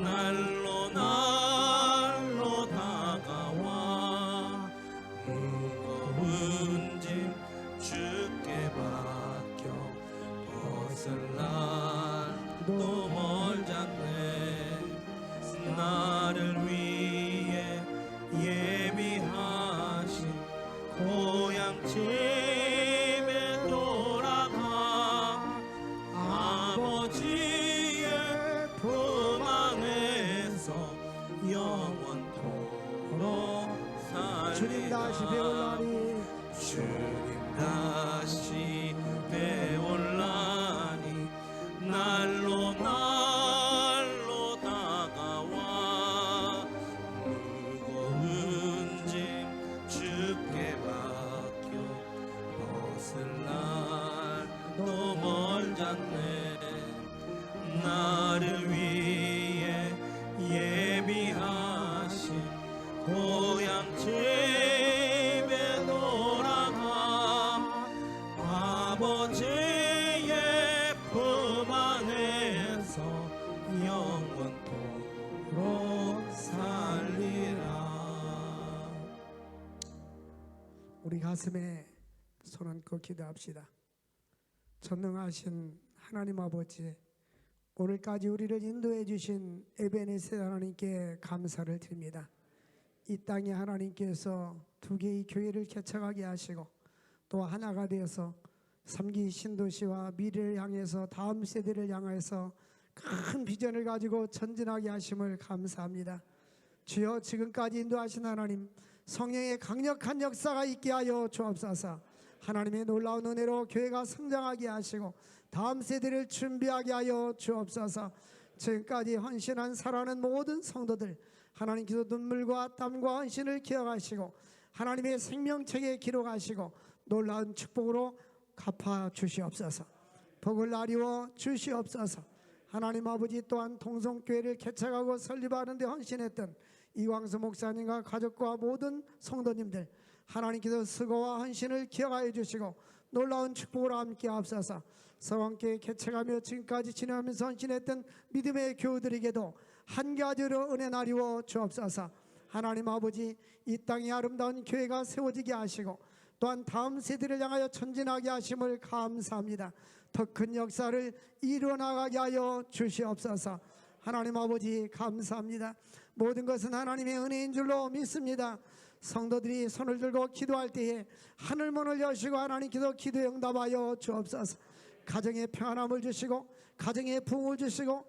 날로 날로 다가와 무거운 짐 주께 맡겨 벗을 날도 멀잖네. 나를 위해 예비하신 고향 집에 돌아가 아버지의 품 안에서 영원토록 살리라. 주님 다시 배울 날이 주님 다시 배올 날이 날로 날로 다가와 무거운 짐 주께 맡겨 벗을 날도 멀잖네. 나를 위해 예비하신 고향 집에 돌아가 아버지의 품 안에서 영원토록 살리라. 우리 가슴에 손 얹고 기도합시다. 전능하신 하나님 아버지, 오늘까지 우리를 인도해 주신 에베네셀 하나님께 감사를 드립니다. 이 땅에 하나님께서 두 개의 교회를 개척하게 하시고 또 하나가 되어서 3기 신도시와 미래를 향해서 다음 세대를 향해서 큰 비전을 가지고 전진하게 하심을 감사합니다. 주여, 지금까지 인도하신 하나님, 성령의 강력한 역사가 있게 하여 주옵소서. 하나님의 놀라운 은혜로 교회가 성장하게 하시고 다음 세대를 준비하게 하여 주옵소서. 지금까지 헌신한 사랑하는 모든 성도들, 하나님께서 눈물과 땀과 헌신을 기억하시고 하나님의 생명책에 기록하시고 놀라운 축복으로 갚아 주시옵소서. 복을 나리워 주시옵소서. 하나님 아버지, 또한 동성교회를 개척하고 설립하는 데 헌신했던 이광수 목사님과 가족과 모든 성도님들, 하나님께서 수고와 헌신을 기억하여 주시고 놀라운 축복으로 함께 하옵소서. 서원교회 개척하며 지금까지 진행하면서 헌신했던 믿음의 교우들에게도 한 가지로 은혜 나리워 주옵소서. 하나님 아버지, 이 땅에 아름다운 교회가 세워지게 하시고 또한 다음 세대를 향하여 전진하게 하심을 감사합니다. 더 큰 역사를 이루어나가게 하여 주시옵소서. 하나님 아버지, 감사합니다. 모든 것은 하나님의 은혜인 줄로 믿습니다. 성도들이 손을 들고 기도할 때에 하늘문을 여시고 하나님께서 기도에 응답하여 주옵소서. 가정에 평안함을 주시고 가정에 부흥을 주시고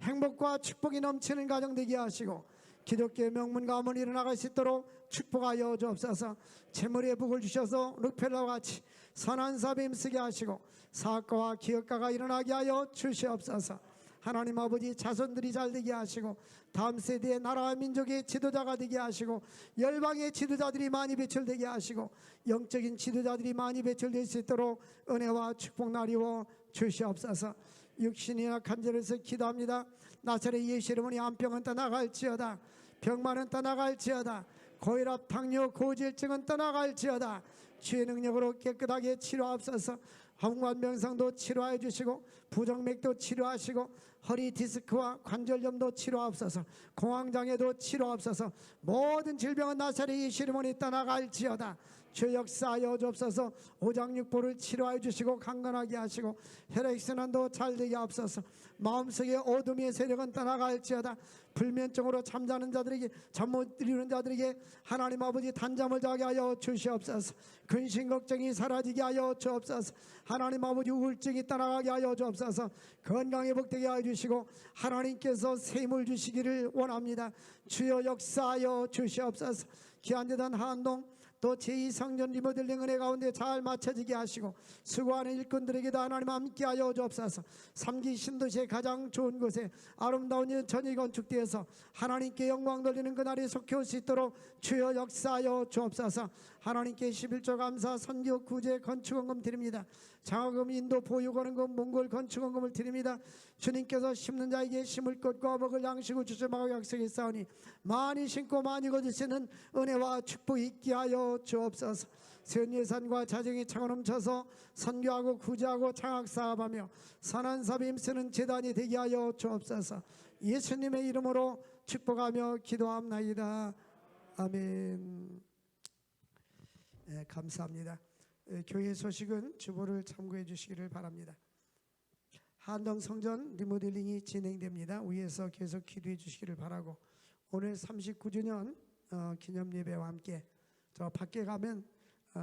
행복과 축복이 넘치는 가정 되게 하시고 기독교의 명문 가문 일어나갈 수 있도록 축복하여 주옵소서. 재물의 복을 주셔서 룩펠러와 같이 선한 사업에 힘쓰게 하시고 사업가와 기업가가 일어나게 하여 주시옵소서. 하나님 아버지, 자손들이 잘되게 하시고 다음 세대의 나라와 민족의 지도자가 되게 하시고 열방의 지도자들이 많이 배출되게 하시고 영적인 지도자들이 많이 배출될 수 있도록 은혜와 축복 나리워 주시옵소서. 육신이 약한 자로서 기도합니다. 나사렛 예수 이름으로 암병은 떠나갈지어다. 병만은 떠나갈지어다. 고혈압, 당뇨, 고지혈증은 떠나갈지어다. 주의 능력으로 깨끗하게 치료하옵소서. 항관병상도 치료해 주시고 부정맥도 치료하시고 허리 디스크와 관절염도 치료하옵소서. 공황장애도 치료하옵소서. 모든 질병은 나사렛 예수 이름으로 떠나갈지어다. 주 역사하여 주옵소서. 오장육부를 치료해 주시고 강건하게 하시고 혈액순환도 잘되게 하옵소서. 마음속의 어둠의 세력은 떠나갈지어다. 불면증으로 잠자는 자들에게, 잠 못 이루는 자들에게 하나님 아버지 단잠을 자게 하여 주시옵소서. 근심 걱정이 사라지게 하여 주옵소서. 하나님 아버지 우울증이 떠나가게 하여 주옵소서. 건강 회복되게 하여 주시고 하나님께서 새 힘을 주시기를 원합니다. 주여 역사하여 주시옵소서. 귀한 대단 한동 또 제2성전 리모델링 은혜 가운데 잘 마쳐지게 하시고 수고하는 일꾼들에게도 하나님 함께하여 주옵소서. 3기 신도시의 가장 좋은 곳에 아름다운 전이 건축되어서 하나님께 영광 돌리는 그날이 속해 올 수 있도록 주여 역사하여 주옵소서. 하나님께 11조 감사 선교 구제 건축원금 드립니다. 장학금 인도 보유원금 몽골 건축원금을 드립니다. 주님께서 심는 자에게 심을 것과 먹을 양식을 주시마고 약속했사오니 많이 심고 많이 거둘 수 있는 은혜와 축복이 있게 하여 주옵소서. 선 예산과 자정이 차고 넘쳐서 선교하고 구제하고 장학사업하며 선한 사업에 힘쓰는 재단이 되게 하여 주옵소서. 예수님의 이름으로 축복하며 기도합나이다. 아멘. 네, 감사합니다. 교회 소식은 주보를 참고해 주시기를 바랍니다. 한동 성전 리모델링이 진행됩니다. 위에서 계속 기도해 주시기를 바라고, 오늘 39주년 기념 예배와 함께 저 밖에 가면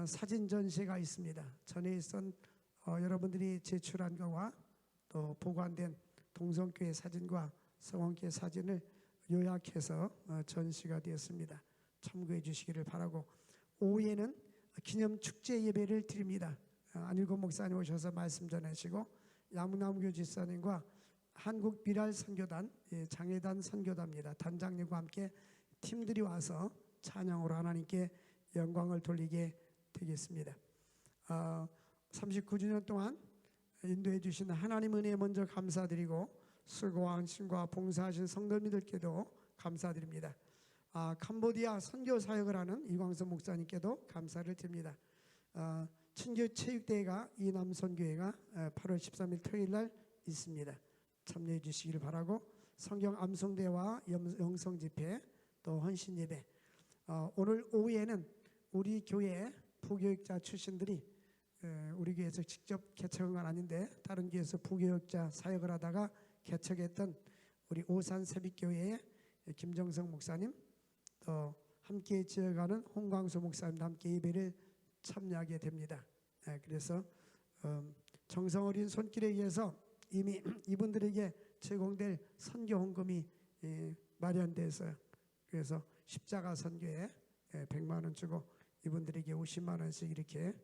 사진 전시가 있습니다. 전에 있던 여러분들이 제출한 거와 또 보관된 동성교회 사진과 성원교회 사진을 요약해서 전시가 되었습니다. 참고해 주시기를 바라고, 오후에는 기념 축제 예배를 드립니다. 안일권 목사님 오셔서 말씀 전하시고 양문남교 집사님과 한국 미랄 선교단 장애단 선교단입니다. 단장님과 함께 팀들이 와서 찬양으로 하나님께 영광을 돌리게 되겠습니다. 39주년 동안 인도해 주신 하나님 은혜에 먼저 감사드리고 수고와 헌신과 봉사하신 성도님들께도 감사드립니다. 캄보디아 선교 사역을 하는 이광선 목사님께도 감사를 드립니다. 친교 체육대회가 이남선교회가 8월 13일 토요일 날 있습니다. 참여해 주시기를 바라고, 성경 암송대와 영성 집회 또 헌신 예배, 오늘 오후에는 우리 교회 부교육자 출신들이 우리 교회에서 직접 개척한 건 아닌데 다른 교회에서 부교육자 사역을 하다가 개척했던 우리 오산 세빛교회의 김정성 목사님, 또 함께 지어가는 홍광수 목사님도 함께 예배를 참여하게 됩니다. 그래서 정성 어린 손길에 의해서 이미 이분들에게 제공될 선교 헌금이 마련돼서요. 그래서 십자가 선교에 100만 원 주고 이분들에게 50만 원씩 이렇게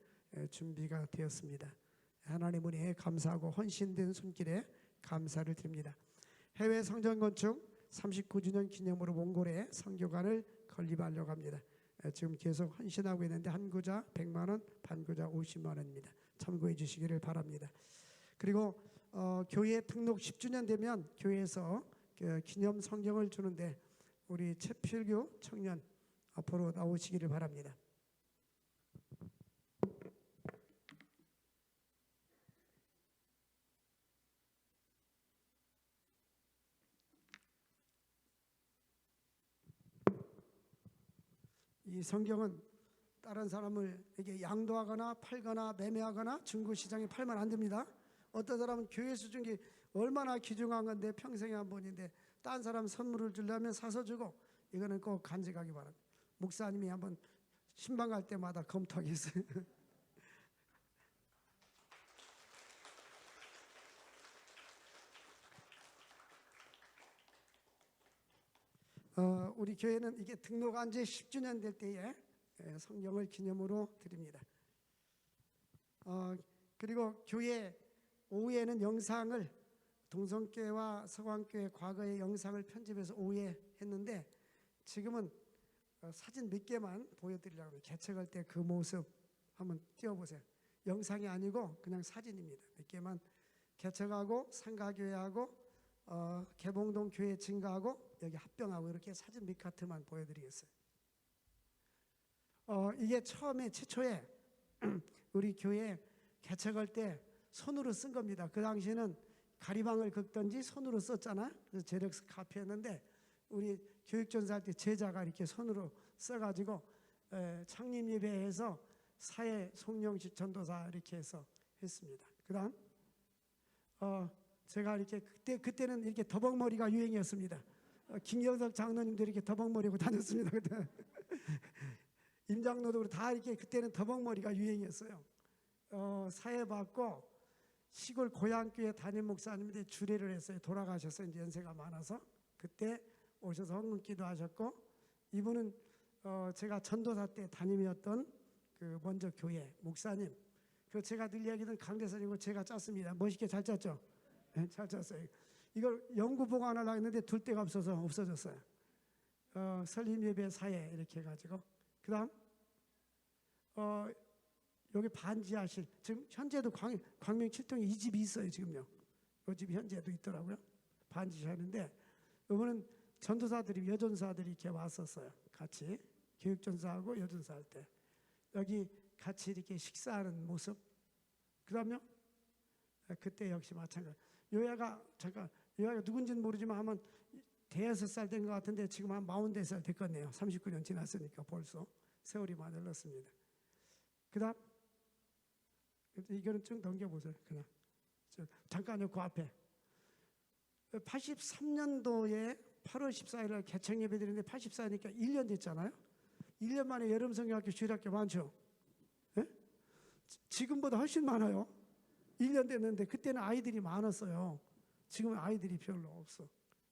준비가 되었습니다. 하나님 은혜에 감사하고 헌신된 손길에 감사를 드립니다. 해외 성전 건축 39주년 기념으로 몽골에 선교관을 건립하려고 합니다. 지금 계속 헌신하고 있는데 한 구자 100만 원, 반 구자 50만 원입니다. 참고해 주시기를 바랍니다. 그리고 교회 등록 10주년 되면 교회에서 기념 성경을 주는데 우리 최필규 청년 앞으로 나오시기를 바랍니다. 이 성경은 다른 사람에게 양도하거나 팔거나 매매하거나 중고시장에 팔면 안 됩니다. 어떤 사람은 교회에서 준 게 얼마나 귀중한 건데 평생에 한 번인데 딴 사람 선물을 주려면 사서 주고, 이거는 꼭 간직하기 바랍니다. 목사님이 한번 신방 갈 때마다 검토하겠어요. 우리 교회는 이게 등록한 지 10주년 될 때에 성경을 기념으로 드립니다. 그리고 교회 오후에는 영상을 동성교회와 서광교회 과거의 영상을 편집해서 오후에 했는데 지금은 사진 몇 개만 보여드리려고 합니다. 개척할 때 그 모습 한번 띄워보세요. 영상이 아니고 그냥 사진입니다. 몇 개만 개척하고 상가교회하고 개봉동 교회 증가하고 여기 합병하고 이렇게 사진 몇 카트만 보여드리겠어요. 이게 처음에 최초에 우리 교회 개척할 때 손으로 쓴 겁니다. 그 당시에는 가리방을 긁던지 손으로 썼잖아. 그래서 제렉스 카피였는데 우리 교육전사 할 때 제자가 이렇게 손으로 써가지고 창립 예배에서 사회 송영식 전도사 이렇게 해서 했습니다. 그다음 제가 이렇게 그때는 이렇게 더벅머리가 유행이었습니다. 김경석 장로님도 이렇게 더벅머리고 다녔습니다. 그때 임장로도 다 이렇게 그때는 더벅머리가 유행이었어요. 사회 받고 시골 고향교회 담임 목사님인데 주례를 했어요. 돌아가셔서 이제 연세가 많아서 그때 오셔서 헌금기도 하셨고, 이분은 제가 전도사 때 담임이었던 그 먼저 교회 목사님, 그 제가 늘 얘기하던 강대사님을 제가 짰습니다. 멋있게 잘 짰죠? 네, 잘 짰어요. 이걸 연구 보관하려고 했는데 둘 데가 없어서 없어졌어요. 설립 예배 사회 이렇게 해가지고, 그다음 여기 반지하실, 지금 현재도 광명 7동에 이 집이 있어요. 지금요. 이 집이 현재도 있더라고요. 반지하는데 이거는 전도사들이, 여전사들이 이렇게 왔었어요. 같이 교육전사하고 여전사 할 때 여기 같이 이렇게 식사하는 모습. 그다음요, 그때 역시 마찬가지. 요야가 누군지는 모르지만 아마 대여섯 살 된 것 같은데 지금 한 44살 됐겠네요. 39년 지났으니까 벌써 세월이 많이 흘렀습니다. 그다음 이거는 좀 넘겨보세요. 그냥 잠깐요. 그 앞에 83년도에 8월 14일 개청 예배 드리는데 84니까 1년 됐잖아요. 1년 만에 여름 성경학교 주일학교 많죠. 네? 지금보다 훨씬 많아요. 1년 됐는데 그때는 아이들이 많았어요. 지금은 아이들이 별로 없어.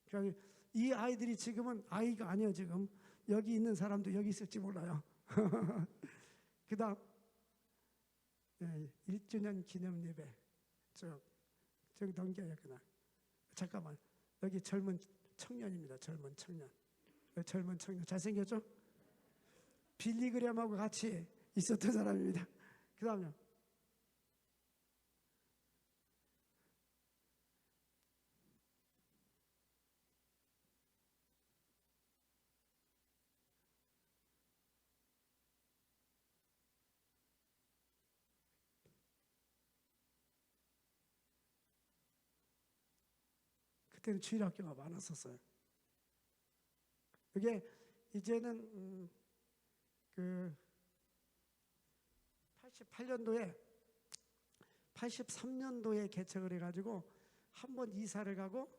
그러니까 이 아이들이 지금은 아이가 아니에요. 지금 여기 있는 사람도 여기 있을지 몰라요. 그 다음 1주년 기념 예배 저기 넘겨요. 그냥 잠깐만. 여기 젊은 청년입니다. 젊은 청년 잘생겼죠? 빌리그램하고 같이 있었던 사람입니다. 그 다음요. 그때는 주일학교가 많았었어요. 이게 이제는 그 83년도에 개척을 해가지고 한 번 이사를 가고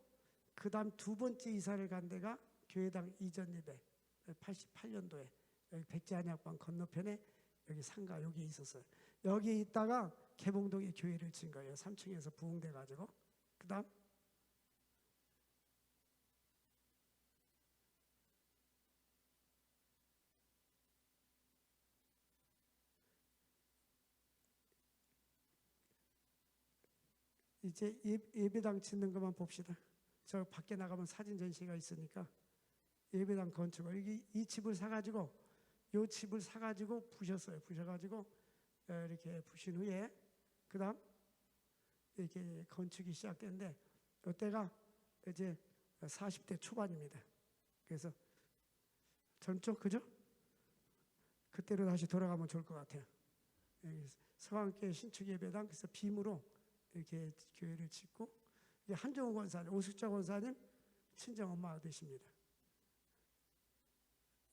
그 다음 두 번째 이사를 간 데가 교회당 이전 예배 88년도에 여기 백제한약방 건너편에 여기 상가 여기 있었어요. 여기 있다가 개봉동에 교회를 진 거예요. 3층에서 부흥돼 가지고. 그 다음 이제 예배당 짓는 것만 봅시다. 저 밖에 나가면 사진 전시가 있으니까 예배당 건축을 이 집을 사가지고 이 집을 사가지고 부셨어요. 부셔가지고 이렇게 부신 후에 그다음 이렇게 건축이 시작됐는데 이때가 이제 40대 초반입니다. 그래서 젊죠, 그죠? 그때로 다시 돌아가면 좋을 것 같아요. 서강교회 신축 예배당 그래서 빔으로 이렇게 교회를 짓고 한정호 권사님, 오숙자 권사님 친정 엄마가 되십니다.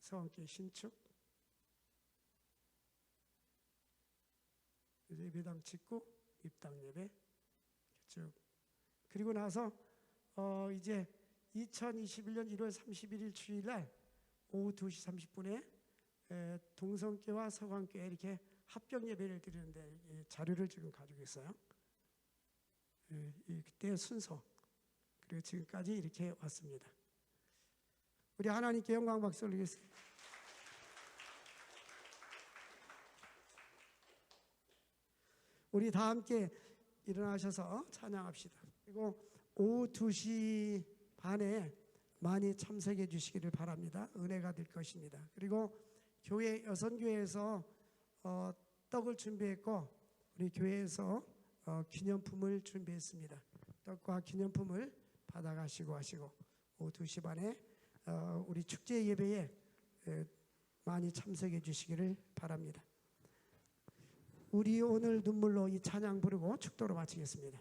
서강교회 신축 예배당 짓고 입당 예배 쭉 그리고 나서 이제 2021년 1월 31일 주일날 오후 2시 30분에 동성교와 서강교회 이렇게 합병 예배를 드리는데 자료를 지금 가지고 있어요. 그때 순서 그리고 지금까지 이렇게 왔습니다. 우리 하나님께 영광 박수 올리겠습니다. 우리 다 함께 일어나셔서 찬양합시다. 그리고 오후 2시 반에 많이 참석해 주시기를 바랍니다. 은혜가 될 것입니다. 그리고 교회 여선교회에서 떡을 준비했고 우리 교회에서 기념품을 준비했습니다. 떡과 기념품을 받아가시고 하시고 오후 2시 반에 우리 축제 예배에 많이 참석해 주시기를 바랍니다. 우리 오늘 눈물로 이 찬양 부르고 축도로 마치겠습니다.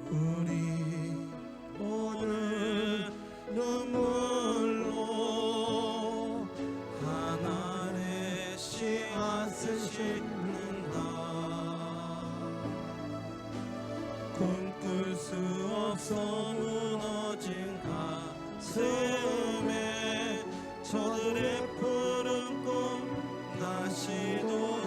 우리 오늘 눈물로 하나님의 씨앗을 심는다. 꿈꿀 수 없어 무너진 가슴에 저들의 푸른 꿈 다시 돌아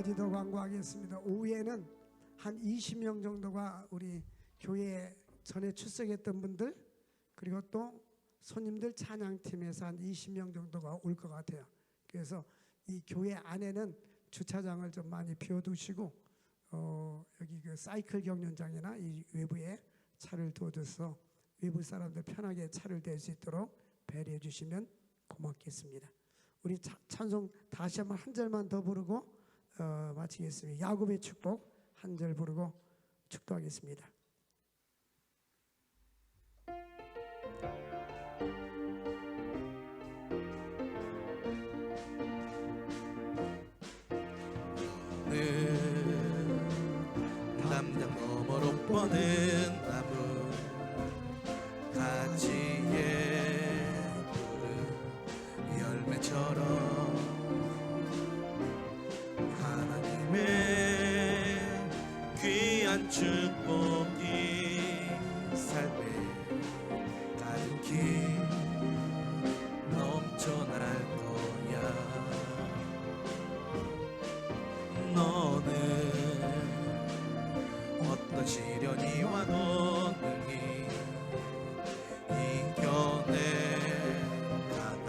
가지 더 광고하겠습니다. 오후에는 한 20명 정도가 우리 교회 전에 출석했던 분들, 그리고 또 손님들 찬양팀에서 한 20명 정도가 올 것 같아요. 그래서 이 교회 안에는 주차장을 좀 많이 비워두시고 여기 그 사이클 경륜장이나 이 외부에 차를 두어줘서 외부 사람들 편하게 차를 댈 수 있도록 배려해 주시면 고맙겠습니다. 우리 찬송 다시 한번 한 절만 더 부르고 마치겠습니다. 야곱의 축복 한 절 부르고 축도하겠습니다. 담장 너머로 뻗은 나무 가지에 푸른 열매처럼 하나님의 귀한 축복이 삶에 가득히 넘쳐날 거야. 너는 어떤 시련이 와도 능히 이겨내 강한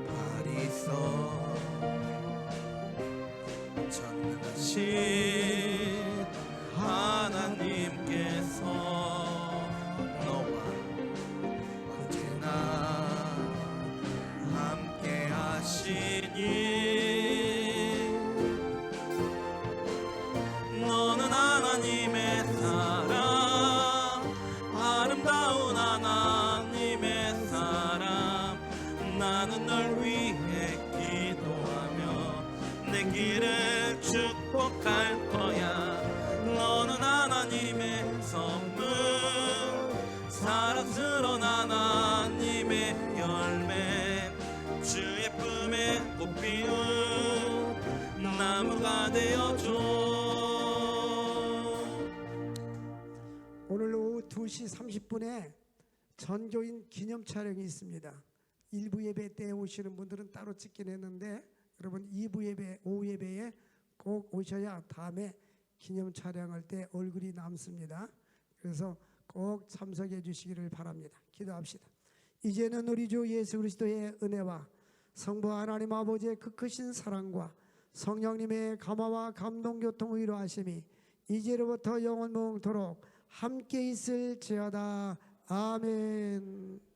발이 있어. 전능하신 하나님께서 너와 언제나 함께 하시니 너는 하나님의 사람, 아름다운 하나님의 사람. 나는 널 위해 기도하며 내 길을 축복할 거야. 너는 하나님의 선물, 사랑스러운 하나님의 열매, 주의 품에 꽃 피운 나무가 되어줘. 오늘 오후 2시 30분에 전교인 기념 촬영이 있습니다. 1부 예배 때 오시는 분들은 따로 찍긴 했는데 여러분 2부 예배, 오후 예배에 꼭 오셔야 다음에 기념 촬영할 때 얼굴이 남습니다. 그래서 꼭 참석해 주시기를 바랍니다. 기도합시다. 이제는 우리 주 예수 그리스도의 은혜와 성부 하나님 아버지의 그 크신 사랑과 성령님의 감화와 감동 교통 위로하심이 이제로부터 영원토록 함께 있을지어다. 아멘.